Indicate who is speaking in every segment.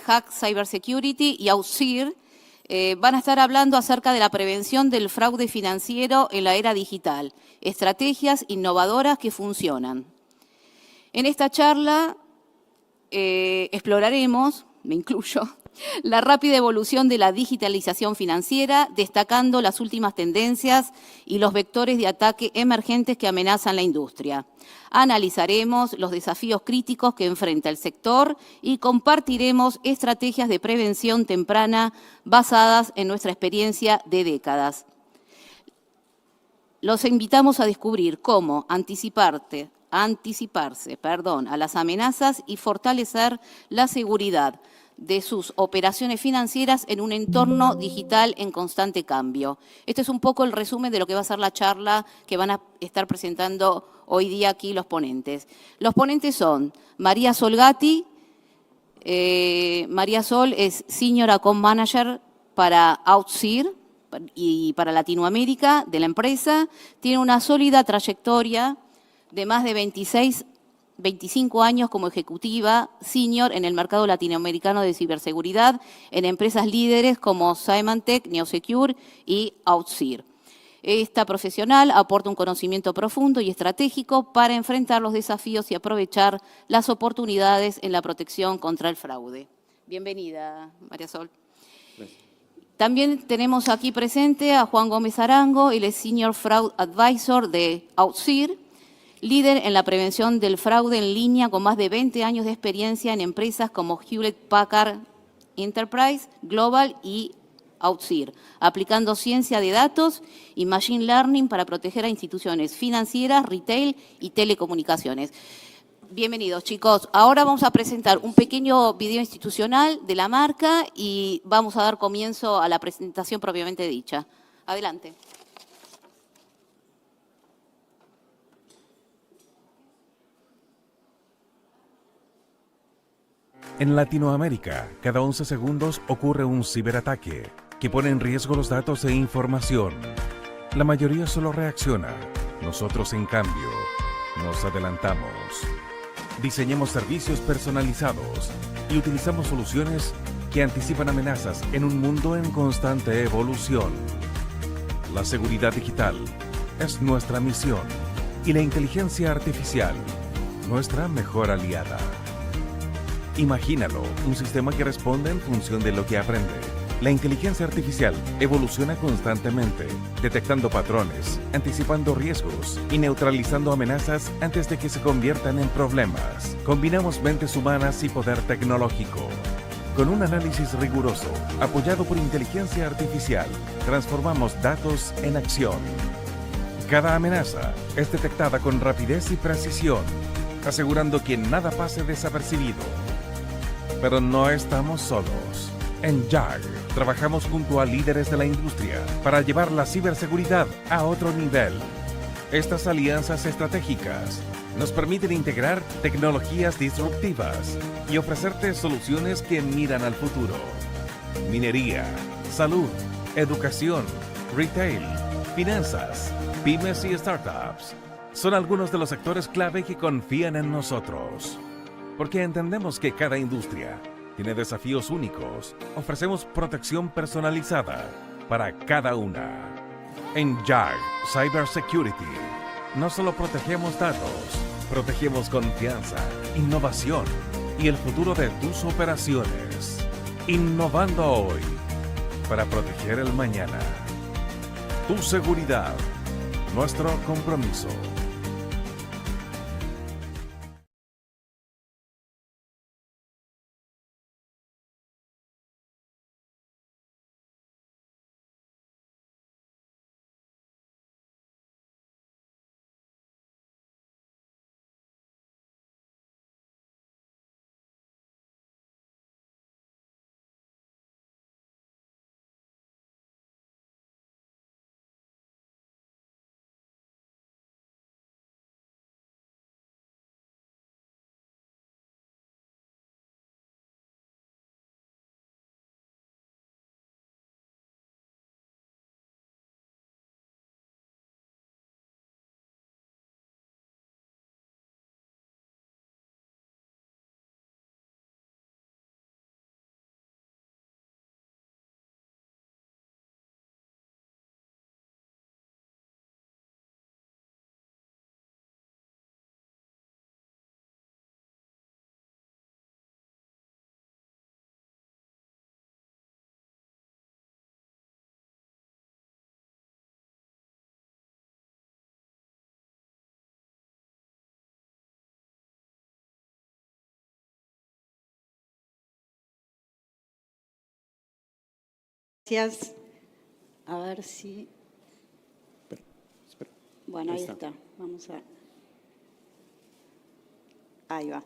Speaker 1: Hack Cybersecurity y AUSIR van a estar hablando acerca de la prevención del fraude financiero en la era digital, estrategias innovadoras que funcionan. En esta charla exploraremos, me incluyo, la rápida evolución de la digitalización financiera, destacando las últimas tendencias y los vectores de ataque emergentes que amenazan la industria. Analizaremos los desafíos críticos que enfrenta el sector y compartiremos estrategias de prevención temprana basadas en nuestra experiencia de décadas. Los invitamos a descubrir cómo anticiparse a las amenazas y fortalecer la seguridad de sus operaciones financieras en un entorno digital en constante cambio. Este es un poco el resumen de lo que va a ser la charla que van a estar presentando hoy día aquí los ponentes. Los ponentes son María Sol Gatti. María Sol es Senior Account Manager para AUSIR y para Latinoamérica de la empresa. Tiene una sólida trayectoria de más de 25 años como ejecutiva senior en el mercado latinoamericano de ciberseguridad en empresas líderes como Symantec, Neosecure y AUSIR. Esta profesional aporta un conocimiento profundo y estratégico para enfrentar los desafíos y aprovechar las oportunidades en la protección contra el fraude. Bienvenida, María Sol. Gracias. También tenemos aquí presente a Juan Gómez Arango, él es Senior Fraud Advisor de AUSIR, líder en la prevención del fraude en línea con más de 20 años de experiencia en empresas como Hewlett Packard Enterprise, Global y AUSIR, aplicando ciencia de datos y machine learning para proteger a instituciones financieras, retail y telecomunicaciones. Bienvenidos, chicos. Ahora vamos a presentar un pequeño video institucional de la marca y vamos a dar comienzo a la presentación propiamente dicha. Adelante.
Speaker 2: En Latinoamérica, cada 11 segundos ocurre un ciberataque que pone en riesgo los datos e información. La mayoría solo reacciona. Nosotros, en cambio, nos adelantamos. Diseñamos servicios personalizados y utilizamos soluciones que anticipan amenazas en un mundo en constante evolución. La seguridad digital es nuestra misión y la inteligencia artificial, nuestra mejor aliada. Imagínalo, un sistema que responde en función de lo que aprende. La inteligencia artificial evoluciona constantemente, detectando patrones, anticipando riesgos y neutralizando amenazas antes de que se conviertan en problemas. Combinamos mentes humanas y poder tecnológico. Con un análisis riguroso, apoyado por inteligencia artificial, transformamos datos en acción. Cada amenaza es detectada con rapidez y precisión, asegurando que nada pase desapercibido. Pero no estamos solos. En JAG trabajamos junto a líderes de la industria para llevar la ciberseguridad a otro nivel. Estas alianzas estratégicas nos permiten integrar tecnologías disruptivas y ofrecerte soluciones que miran al futuro. Minería, salud, educación, retail, finanzas, pymes y startups son algunos de los sectores clave que confían en nosotros. Porque entendemos que cada industria tiene desafíos únicos, ofrecemos protección personalizada para cada una. En JAG Cybersecurity, no solo protegemos datos, protegemos confianza, innovación y el futuro de tus operaciones. Innovando hoy para proteger el mañana. Tu seguridad, nuestro compromiso.
Speaker 3: Gracias. A ver si...
Speaker 4: Espera.
Speaker 3: Bueno, ahí está. Vamos a... Ahí va.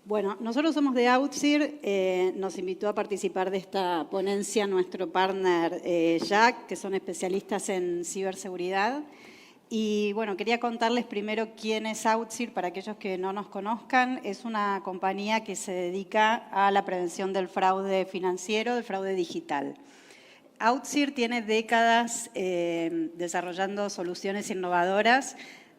Speaker 3: Bueno, nosotros somos de Outsir. Nos invitó a participar de esta ponencia nuestro partner Jack, que son especialistas en ciberseguridad. Y bueno, quería contarles primero quién es Outsir para aquellos que no nos conozcan. Es una compañía que se dedica a la prevención del fraude financiero, del fraude digital. Outsir tiene décadas desarrollando soluciones innovadoras,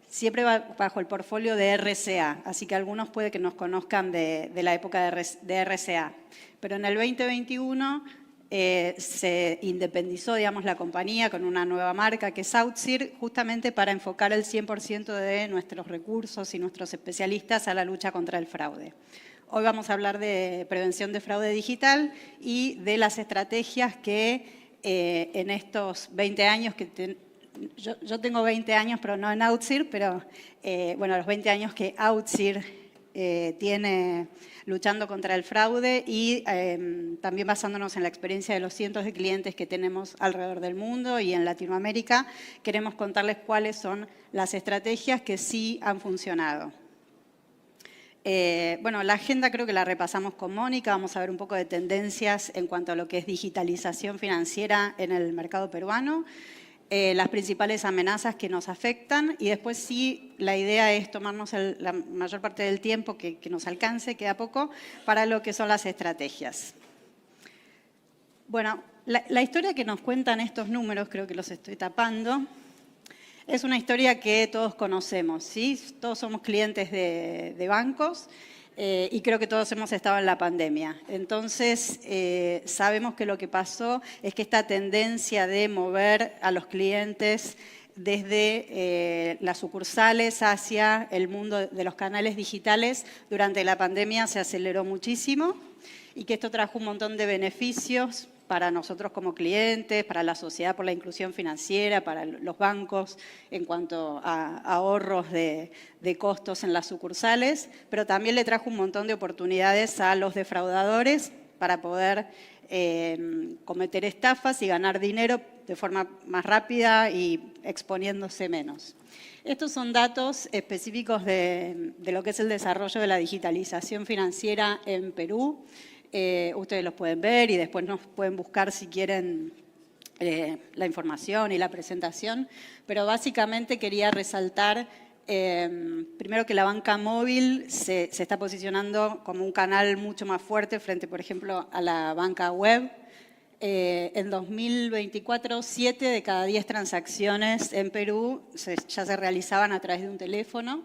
Speaker 3: siempre bajo el portfolio de RCA, así que algunos puede que nos conozcan de la época de RCA. Pero en el 2021 se independizó, digamos, la compañía con una nueva marca que es Outsir, justamente para enfocar el 100% de nuestros recursos y nuestros especialistas a la lucha contra el fraude. Hoy vamos a hablar de prevención de fraude digital y de las estrategias que en estos 20 años que yo tengo 20 años, pero no en Outsir, pero bueno, los 20 años que Outsir tiene luchando contra el fraude y también basándonos en la experiencia de los cientos de clientes que tenemos alrededor del mundo y en Latinoamérica, queremos contarles cuáles son las estrategias que sí han funcionado. Bueno, la agenda creo que la repasamos con Mónica, vamos a ver un poco de tendencias en cuanto a lo que es digitalización financiera en el mercado peruano, las principales amenazas que nos afectan y después sí la idea es tomarnos la mayor parte del tiempo que nos alcance, queda poco, para lo que son las estrategias. Bueno, la historia que nos cuentan estos números, creo que los estoy tapando, es una historia que todos conocemos, ¿sí? Todos somos clientes de bancos y creo que todos hemos estado en la pandemia. Entonces, sabemos que lo que pasó es que esta tendencia de mover a los clientes desde las sucursales hacia el mundo de los canales digitales durante la pandemia se aceleró muchísimo y que esto trajo un montón de beneficios para nosotros como clientes, para la sociedad por la inclusión financiera, para los bancos en cuanto a ahorros de costos en las sucursales, pero también le trajo un montón de oportunidades a los defraudadores para poder cometer estafas y ganar dinero de forma más rápida y exponiéndose menos. Estos son datos específicos de lo que es el desarrollo de la digitalización financiera en Perú. Ustedes los pueden ver y después nos pueden buscar si quieren la información y la presentación, pero básicamente quería resaltar primero que la banca móvil se está posicionando como un canal mucho más fuerte frente, por ejemplo, a la banca web. En 2024, 7 de cada 10 transacciones en Perú ya se realizaban a través de un teléfono.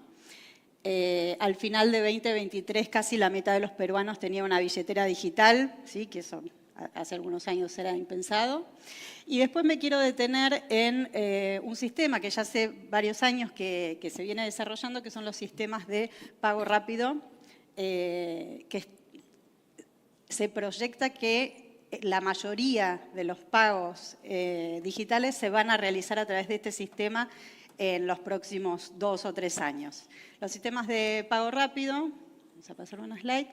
Speaker 3: Al final de 2023 casi la mitad de los peruanos tenía una billetera digital, ¿sí? Que eso hace algunos años era impensado. Y después me quiero detener en un sistema que ya hace varios años que se viene desarrollando, que son los sistemas de pago rápido, que se proyecta que la mayoría de los pagos digitales se van a realizar a través de este sistema en los próximos 2 o 3 años. Los sistemas de pago rápido, vamos a pasar una slide,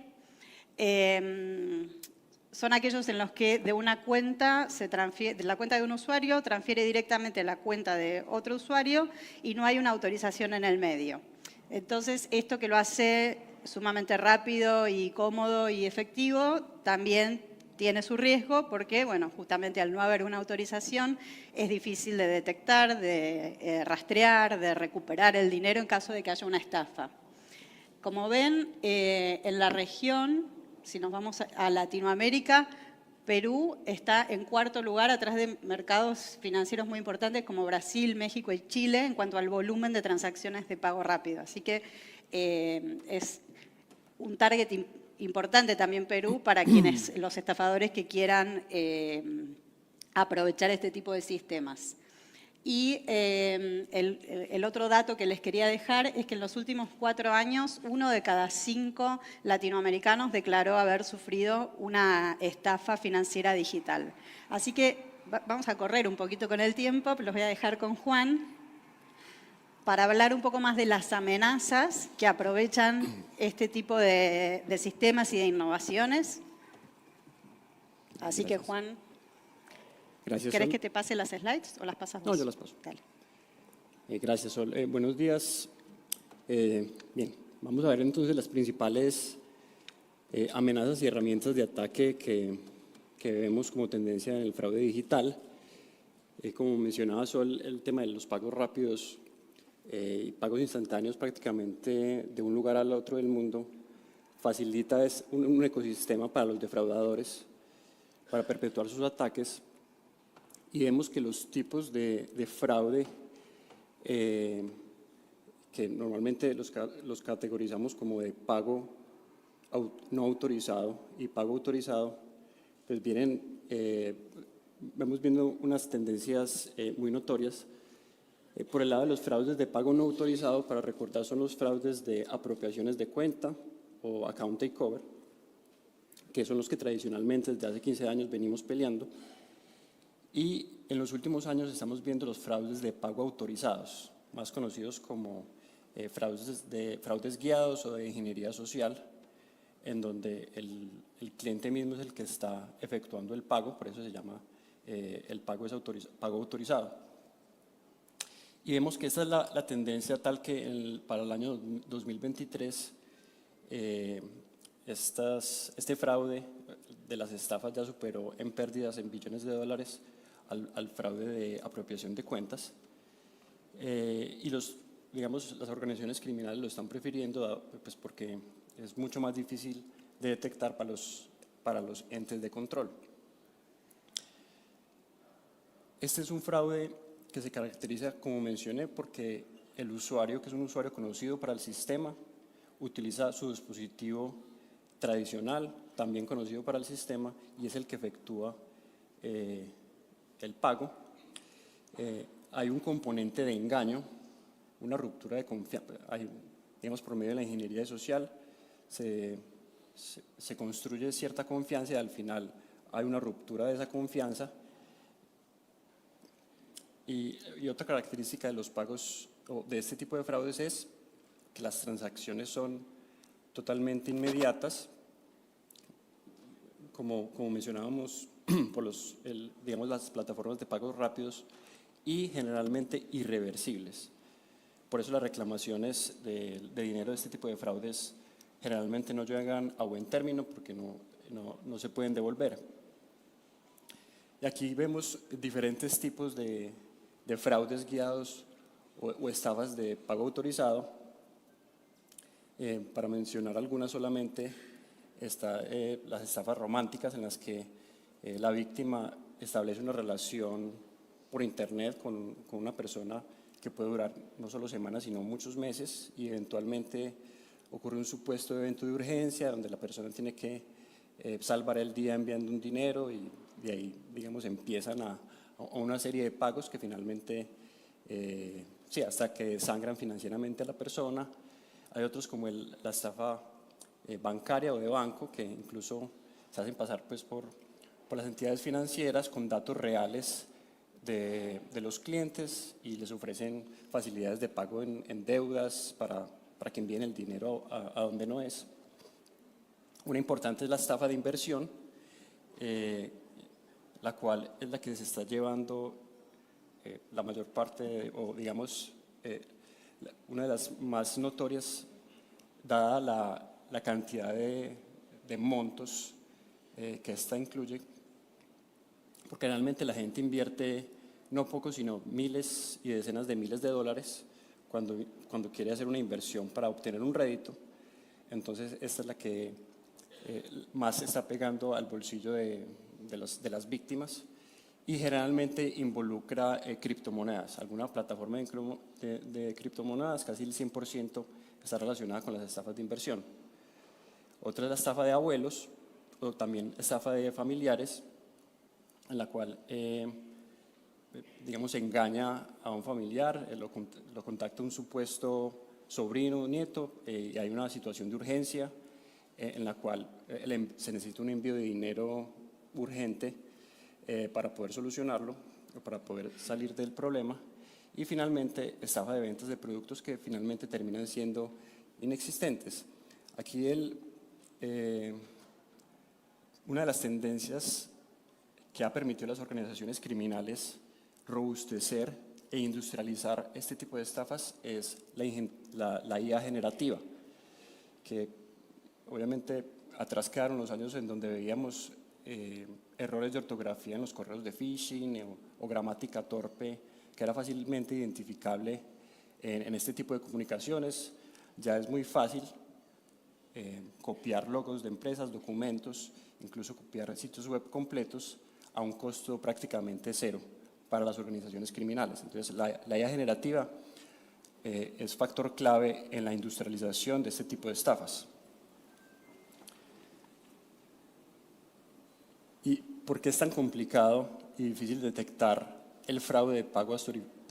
Speaker 3: son aquellos en los que de una cuenta de la cuenta de un usuario transfiere directamente a la cuenta de otro usuario y no hay una autorización en el medio. Entonces, esto que lo hace sumamente rápido y cómodo y efectivo, también tiene su riesgo porque, bueno, justamente al no haber una autorización es difícil de detectar, de rastrear, de recuperar el dinero en caso de que haya una estafa. Como ven, en la región, si nos vamos a Latinoamérica, Perú está en cuarto lugar atrás de mercados financieros muy importantes como Brasil, México y Chile en cuanto al volumen de transacciones de pago rápido. Así que es un target importante también Perú para quienes, los estafadores que quieran aprovechar este tipo de sistemas. Y el otro dato que les quería dejar es que en los últimos 4 años, 1 de cada 5 latinoamericanos declaró haber sufrido una estafa financiera digital. Así que vamos a correr un poquito con el tiempo, los voy a dejar con Juan para hablar un poco más de las amenazas que aprovechan este tipo de sistemas y de innovaciones. Así que, Juan,
Speaker 4: Gracias,
Speaker 3: ¿Querés
Speaker 4: Sol.
Speaker 3: que te pase las slides o las pasas
Speaker 4: No,
Speaker 3: vos?
Speaker 4: yo las paso.
Speaker 3: Dale.
Speaker 4: Gracias, Sol. Buenos días. Bien, vamos a ver entonces las principales amenazas y herramientas de ataque que vemos como tendencia en el fraude digital. Como mencionaba Sol, el tema de los pagos rápidos y pagos instantáneos prácticamente de un lugar al otro del mundo facilita un ecosistema para los defraudadores para perpetuar sus ataques, y vemos que los tipos de fraude que normalmente los categorizamos como de pago no autorizado y pago autorizado, pues vamos viendo unas tendencias muy notorias. Por el lado de los fraudes de pago no autorizado, para recordar, son los fraudes de apropiaciones de cuenta o account takeover, que son los que tradicionalmente desde hace 15 años venimos peleando. Y en los últimos años estamos viendo los fraudes de pago autorizados, más conocidos como fraudes guiados o de ingeniería social, en donde el cliente mismo es el que está efectuando el pago, por eso se llama el pago autorizado. Y vemos que esta es la tendencia tal que para el año 2023 este fraude de las estafas ya superó en pérdidas en billones de dólares al fraude de apropiación de cuentas. Y las organizaciones criminales lo están prefiriendo, pues porque es mucho más difícil de detectar para los entes de control. Este es un fraude que se caracteriza, como mencioné, porque el usuario, que es un usuario conocido para el sistema, utiliza su dispositivo tradicional, también conocido para el sistema, y es el que efectúa el pago. Hay un componente de engaño, una ruptura de confianza. Digamos, por medio de la ingeniería social se construye cierta confianza y al final hay una ruptura de esa confianza. Y otra característica de los pagos o de este tipo de fraudes es que las transacciones son totalmente inmediatas, como mencionábamos, por las plataformas de pagos rápidos, y generalmente irreversibles. Por eso las reclamaciones de dinero de este tipo de fraudes generalmente no llegan a buen término porque no se pueden devolver. Y aquí vemos diferentes tipos de fraudes guiados o estafas de pago autorizado. Para mencionar algunas solamente, está las estafas románticas, en las que la víctima establece una relación por internet con una persona que puede durar no solo semanas, sino muchos meses, y eventualmente ocurre un supuesto evento de urgencia donde la persona tiene que salvar el día enviando un dinero, y de ahí, digamos, empiezan a una serie de pagos que finalmente, hasta que desangran financieramente a la persona. Hay otros como la estafa bancaria o de banco, que incluso se hacen pasar pues por las entidades financieras con datos reales de los clientes y les ofrecen facilidades de pago en deudas para que envíen el dinero a donde no es. Una importante es la estafa de inversión, la cual es la que se está llevando la mayor parte, o digamos, una de las más notorias, dada la cantidad de montos que esta incluye, porque realmente la gente invierte no poco, sino miles y decenas de miles de dólares cuando quiere hacer una inversión para obtener un rédito. Entonces esta es la que más está pegando al bolsillo de las víctimas, y generalmente involucra criptomonedas. Alguna plataforma de criptomonedas, casi el 100% está relacionada con las estafas de inversión. Otra es la estafa de abuelos, o también estafa de familiares, en la cual digamos, engaña a un familiar, lo contacta un supuesto sobrino o nieto, y hay una situación de urgencia en la cual se necesita un envío de dinero urgente para poder solucionarlo, o para poder salir del problema. Y finalmente, estafa de ventas de productos que finalmente terminan siendo inexistentes. Aquí una de las tendencias que ha permitido a las organizaciones criminales robustecer e industrializar este tipo de estafas es la IA generativa, que obviamente atrás quedaron los años en donde veíamos errores de ortografía en los correos de phishing o gramática torpe, que era fácilmente identificable en este tipo de comunicaciones. Ya es muy fácil copiar logos de empresas, documentos, incluso copiar sitios web completos a un costo prácticamente cero para las organizaciones criminales. Entonces, la IA generativa es factor clave en la industrialización de este tipo de estafas. ¿Y por qué es tan complicado y difícil detectar el fraude de pago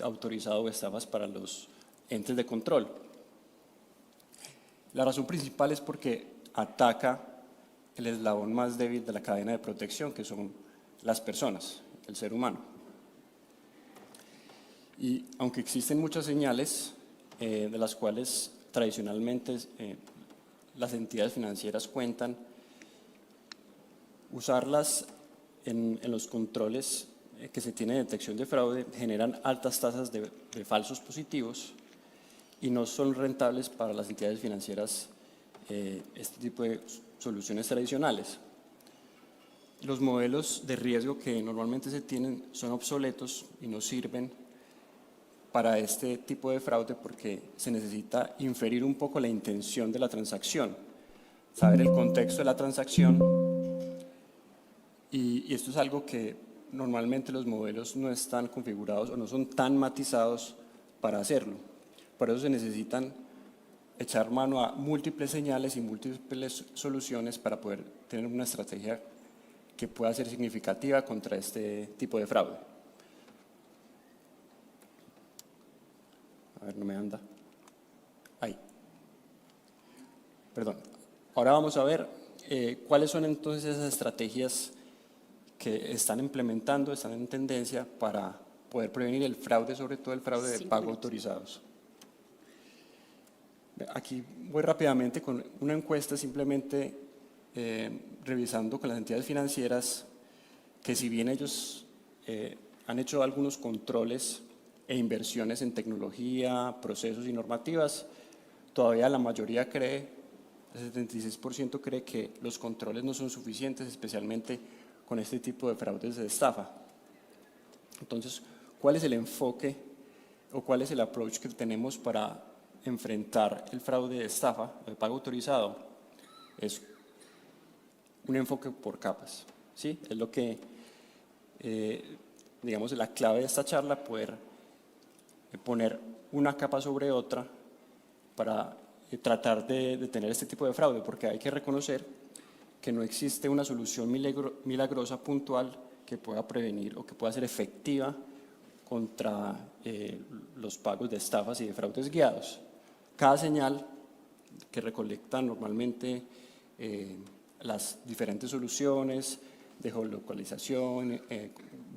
Speaker 4: autorizado o estafas para los entes de control? La razón principal es porque ataca el eslabón más débil de la cadena de protección, que son las personas, el ser humano. Y aunque existen muchas señales de las cuales tradicionalmente las entidades financieras cuentan, usarlas en los controles que se tienen de detección de fraude generan altas tasas de falsos positivos y no son rentables para las entidades financieras este tipo de soluciones tradicionales. Los modelos de riesgo que normalmente se tienen son obsoletos y no sirven para este tipo de fraude porque se necesita inferir un poco la intención de la transacción, saber el contexto de la transacción, y esto es algo que normalmente los modelos no están configurados o no son tan matizados para hacerlo. Por eso se necesitan echar mano a múltiples señales y múltiples soluciones para poder tener una estrategia que pueda ser significativa contra este tipo de fraude. A ver, no me anda. Ahí. Perdón. Ahora vamos a ver cuáles son entonces esas estrategias que están implementando, están en tendencia para poder prevenir el fraude, sobre todo el fraude de pago autorizados. Aquí voy rápidamente con una encuesta, simplemente revisando con las entidades financieras que si bien ellos han hecho algunos controles e inversiones en tecnología, procesos y normativas, todavía la mayoría cree, el 76% cree que los controles no son suficientes, especialmente con este tipo de fraudes de estafa. Entonces, ¿cuál es el enfoque o cuál es el approach que tenemos para enfrentar el fraude de estafa, el pago autorizado? Es un enfoque por capas, ¿sí? Es lo que, digamos, la clave de esta charla, poder poner una capa sobre otra para tratar de detener este tipo de fraude, porque hay que reconocer que no existe una solución milagrosa puntual que pueda prevenir o que pueda ser efectiva contra los pagos de estafas y de fraudes guiados. Cada señal que recolectan normalmente las diferentes soluciones de geolocalización,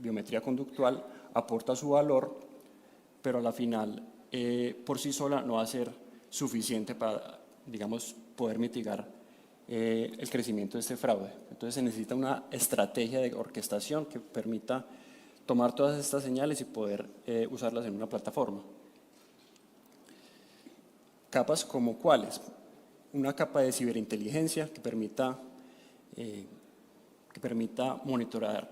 Speaker 4: biometría conductual, aporta su valor, pero a la final por sí sola no va a ser suficiente para, digamos, poder mitigar el crecimiento de este fraude. Entonces se necesita una estrategia de orquestación que permita tomar todas estas señales y poder usarlas en una plataforma. Capas como cuáles: una capa de ciberinteligencia que permita monitorar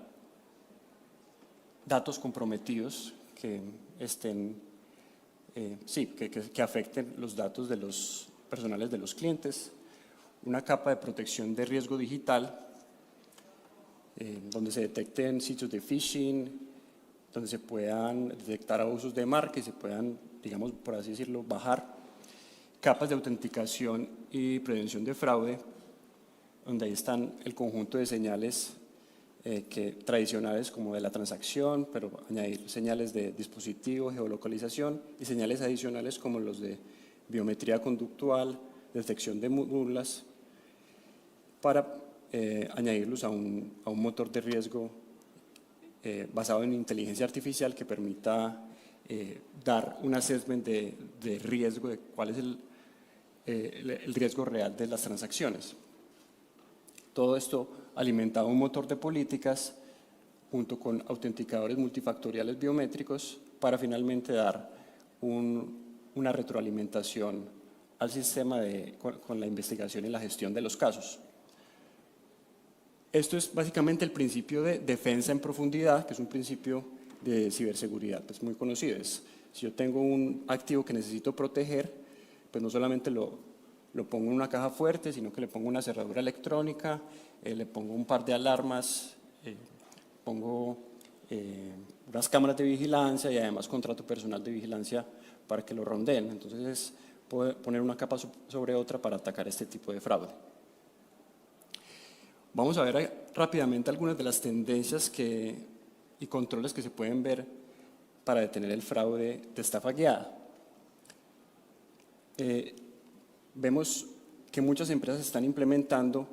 Speaker 4: datos comprometidos que estén, que afecten los datos de los personales de los clientes. Una capa de protección de riesgo digital, donde se detecten sitios de phishing, donde se puedan detectar abusos de marca y se puedan, digamos, por así decirlo, bajar. Capas de autenticación y prevención de fraude, donde ahí están el conjunto de señales tradicionales como de la transacción, pero añadir señales de dispositivo, geolocalización y señales adicionales como los de biometría conductual, detección de burlas, para añadirlos a un motor de riesgo basado en inteligencia artificial que permita dar un assessment de riesgo, de cuál es el riesgo real de las transacciones. Todo esto alimentado un motor de políticas junto con autenticadores multifactoriales biométricos para finalmente dar una retroalimentación al sistema con la investigación y la gestión de los casos. Esto es básicamente el principio de defensa en profundidad, que es un principio de ciberseguridad, pues muy conocido. Si yo tengo un activo que necesito proteger, pues no solamente lo pongo en una caja fuerte, sino que le pongo una cerradura electrónica, le pongo un par de alarmas, pongo unas cámaras de vigilancia y además contrato personal de vigilancia para que lo rondeen. Entonces, puedo poner una capa sobre otra para atacar este tipo de fraude. Vamos a ver rápidamente algunas de las tendencias y controles que se pueden ver para detener el fraude de estafa guiada. Vemos que muchas empresas están implementando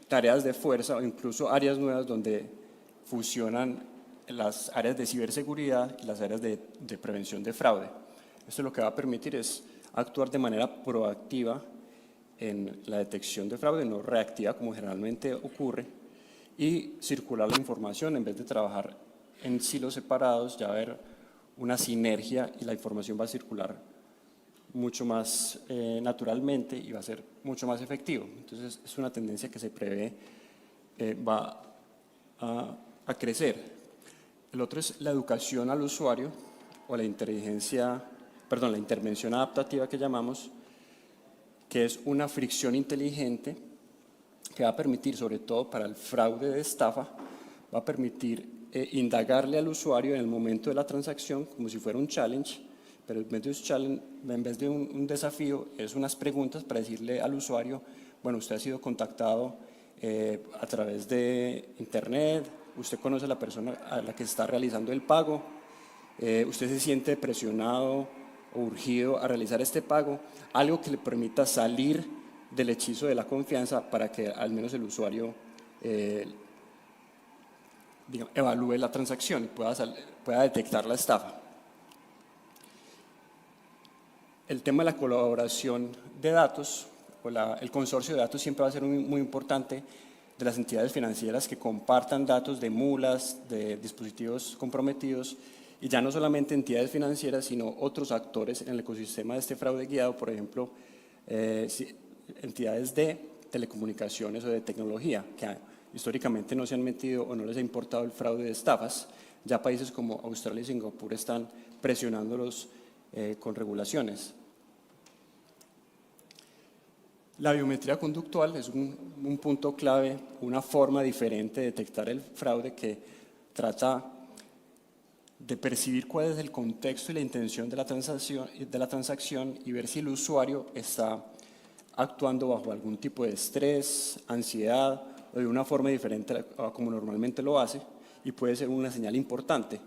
Speaker 4: tareas de fuerza o incluso áreas nuevas donde fusionan las áreas de ciberseguridad y las áreas de prevención de fraude. Esto lo que va a permitir es actuar de manera proactiva en la detección de fraude, no reactiva como generalmente ocurre, y circular la información en vez de trabajar en silos separados. Ya va a haber una sinergia y la información va a circular mucho más naturalmente y va a ser mucho más efectivo. Entonces, es una tendencia que se prevé va a crecer. El otro es la educación al usuario o la intervención adaptativa que llamamos, que es una fricción inteligente que va a permitir, sobre todo para el fraude de estafa, va a permitir indagarle al usuario en el momento de la transacción como si fuera un challenge, pero en vez de un desafío, es unas preguntas para decirle al usuario, bueno, usted ha sido contactado a través de internet, usted conoce a la persona a la que está realizando el pago, usted se siente presionado o urgido a realizar este pago, algo que le permita salir del hechizo de la confianza para que al menos el usuario evalúe la transacción y pueda detectar la estafa. El tema de la colaboración de datos, el consorcio de datos siempre va a ser muy importante, de las entidades financieras que compartan datos de mulas, de dispositivos comprometidos, y ya no solamente entidades financieras, sino otros actores en el ecosistema de este fraude guiado, por ejemplo, entidades de telecomunicaciones o de tecnología, que históricamente no se han metido o no les ha importado el fraude de estafas. Ya países como Australia y Singapur están presionándolos con regulaciones. La biometría conductual es un punto clave, una forma diferente de detectar el fraude que trata de percibir cuál es el contexto y la intención de la transacción y ver si el usuario está actuando bajo algún tipo de estrés, ansiedad o de una forma diferente a como normalmente lo hace, y puede ser una señal importante,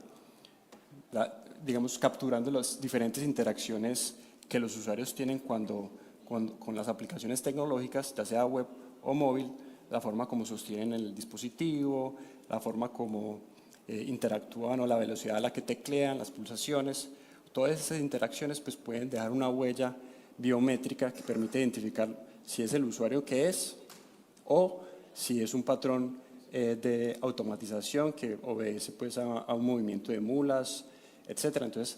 Speaker 4: digamos, capturando las diferentes interacciones que los usuarios tienen con las aplicaciones tecnológicas, ya sea web o móvil, la forma como sostienen el dispositivo, la forma como interactúan o la velocidad a la que teclean, las pulsaciones. Todas esas interacciones pues, pueden dejar una huella biométrica que permite identificar si es el usuario que es o si es un patrón de automatización que obedece pues, a un movimiento de mulas, etc. Entonces,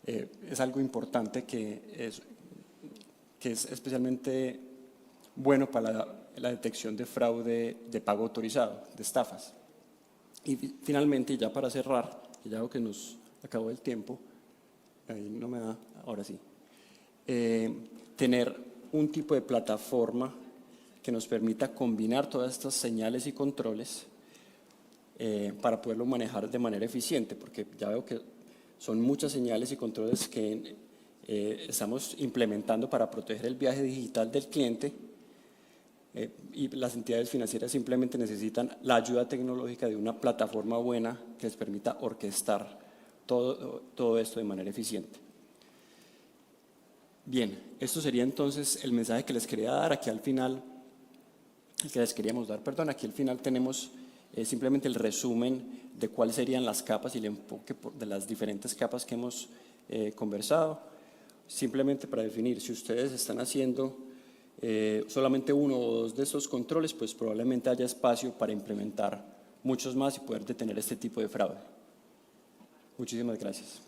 Speaker 4: es algo importante que es especialmente bueno para la detección de fraude de pago autorizado, de estafas. Y finalmente, ya para cerrar, que ya veo que nos acabó el tiempo, ahí no me da, ahora sí, tener un tipo de plataforma que nos permita combinar todas estas señales y controles para poderlo manejar de manera eficiente, porque ya veo que son muchas señales y controles que estamos implementando para proteger el viaje digital del cliente, y las entidades financieras simplemente necesitan la ayuda tecnológica de una plataforma buena que les permita orquestar todo esto de manera eficiente. Bien, esto sería entonces el mensaje que les quería dar. Aquí al final, aquí al final tenemos simplemente el resumen de cuáles serían las capas y el enfoque de las diferentes capas que hemos conversado. Simplemente para definir, si ustedes están haciendo solamente uno o dos de estos controles, pues probablemente haya espacio para implementar muchos más y poder detener este tipo de fraude. Muchísimas gracias.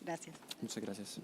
Speaker 3: Gracias.
Speaker 4: Muchas gracias.